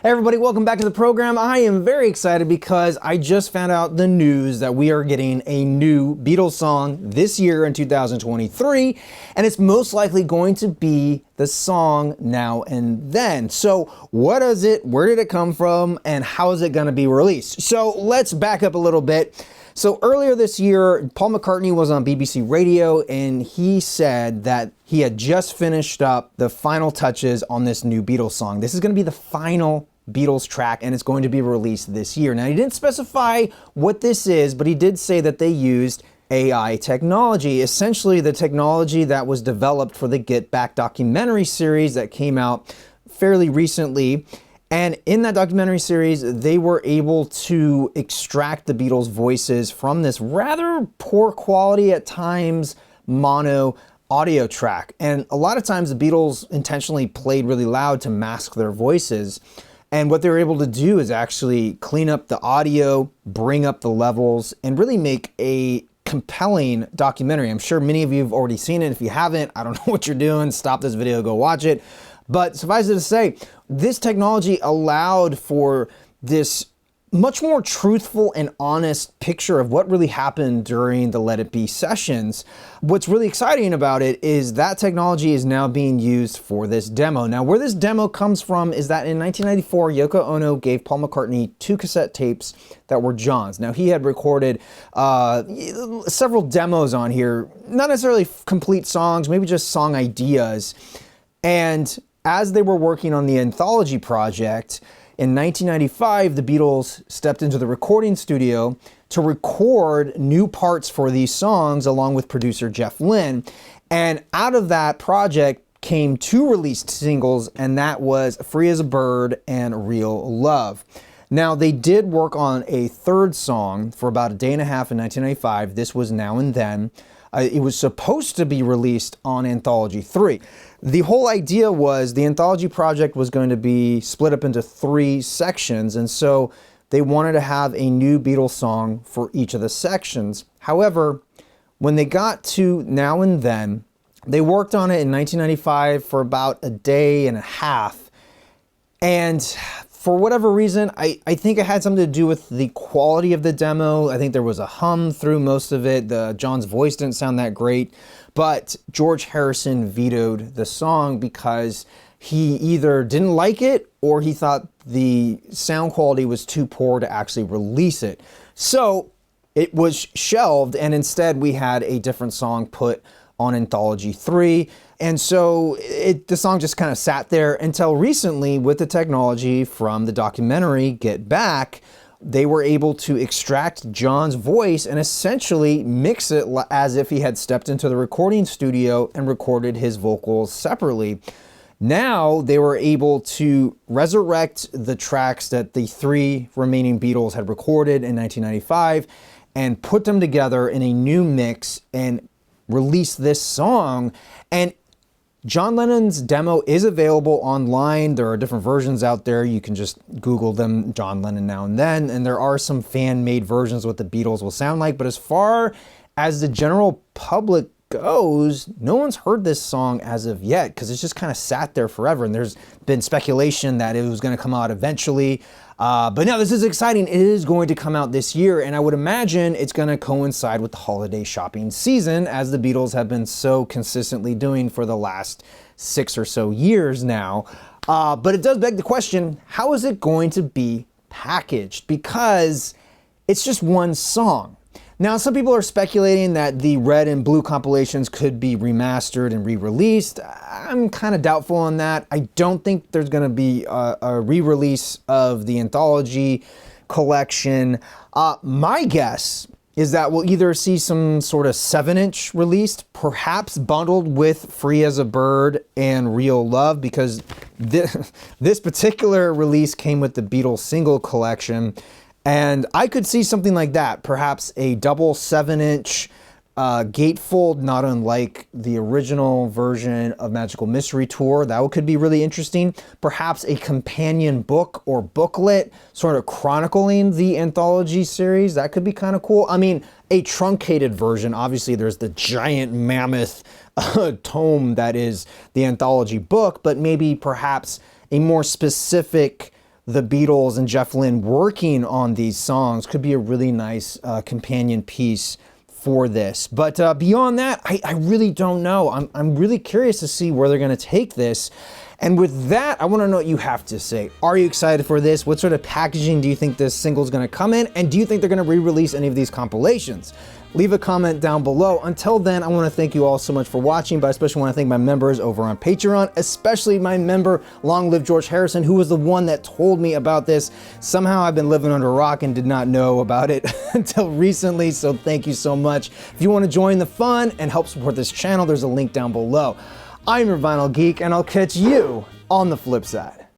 Hey everybody, welcome back to the program. I am very excited because I just found out the news that we are getting a new Beatles song this year in 2023, and it's most likely going to be the song Now and Then. So what is it, where did it come from, and how is it going to be released? So let's back up a little bit. So earlier this year, Paul McCartney was on BBC Radio and he said that he had just finished up the final touches on this new Beatles song. This is going to be the final Beatles track and it's going to be released this year. Now, he didn't specify what this is, but he did say that they used AI technology, essentially the technology that was developed for the Get Back documentary series that came out fairly recently. And in that documentary series, they were able to extract the Beatles' voices from this rather poor quality at times mono audio track. And a lot of times the Beatles intentionally played really loud to mask their voices. And what they were able to do is actually clean up the audio, bring up the levels, and really make a compelling documentary. I'm sure many of you have already seen it. If you haven't, I don't know what you're doing. Stop this video, go watch it. But suffice it to say, this technology allowed for this much more truthful and honest picture of what really happened during the Let It Be sessions. What's really exciting about it is that technology is now being used for this demo. Now, where this demo comes from is that in 1994, Yoko Ono gave Paul McCartney 2 cassette tapes that were John's. Now, he had recorded several demos on here, not necessarily complete songs, maybe just song ideas. And as they were working on the anthology project, in 1995, the Beatles stepped into the recording studio to record new parts for these songs along with producer Jeff Lynne. And out of that project came 2 released singles, and that was Free as a Bird and Real Love. Now, they did work on a 3rd song for about a day and a half in 1995. This was Now and Then. It was supposed to be released on Anthology 3. The whole idea was the anthology project was going to be split up into 3 sections, and so they wanted to have a new Beatles song for each of the sections. However, when they got to Now and Then, they worked on it in 1995 for about a day and a half, and for whatever reason, I think it had something to do with the quality of the demo. I think there was a hum through most of it. John's voice didn't sound that great, but George Harrison vetoed the song because he either didn't like it or he thought the sound quality was too poor to actually release it. So it was shelved, and instead we had a different song put on Anthology 3. And so the song just kind of sat there until recently with the technology from the documentary Get Back. They were able to extract John's voice and essentially mix it as if he had stepped into the recording studio and recorded his vocals separately. Now they were able to resurrect the tracks that the 3 remaining Beatles had recorded in 1995 and put them together in a new mix and release this song. And John Lennon's demo is available online. There are different versions out there. You can just Google them, John Lennon Now and Then, and there are some fan-made versions of what the Beatles will sound like. But as far as the general public goes, no one's heard this song as of yet because it's just kind of sat there forever. And there's been speculation that it was going to come out eventually. But no, this is exciting. It is going to come out this year, and I would imagine it's going to coincide with the holiday shopping season, as the Beatles have been so consistently doing for the last 6 or so years now. But it does beg the question, how is it going to be packaged? Because it's just one song. Now, some people are speculating that the red and blue compilations could be remastered and re-released. I'm kind of doubtful on that. I don't think there's going to be a re-release of the anthology collection. My guess is that we'll either see some sort of 7-inch released, perhaps bundled with Free as a Bird and Real Love, because this particular release came with the Beatles single collection. And I could see something like that, perhaps a double 7-inch gatefold, not unlike the original version of Magical Mystery Tour. That could be really interesting. Perhaps a companion book or booklet sort of chronicling the anthology series. That could be kind of cool. I mean, a truncated version. Obviously, there's the giant mammoth tome that is the anthology book, but maybe perhaps a more specific the Beatles and Jeff Lynne working on these songs could be a really nice companion piece for this. But beyond that, I really don't know. I'm really curious to see where they're going to take this. And with that, I want to know what you have to say. Are you excited for this? What sort of packaging do you think this single is going to come in? And do you think they're going to re-release any of these compilations? Leave a comment down below. Until then, I want to thank you all so much for watching, but I especially want to thank my members over on Patreon, especially my member, Long Live George Harrison, who was the one that told me about this. Somehow I've been living under a rock and did not know about it until recently, so thank you so much. If you want to join the fun and help support this channel, there's a link down below. I'm your Vinyl Geek, and I'll catch you on the flip side.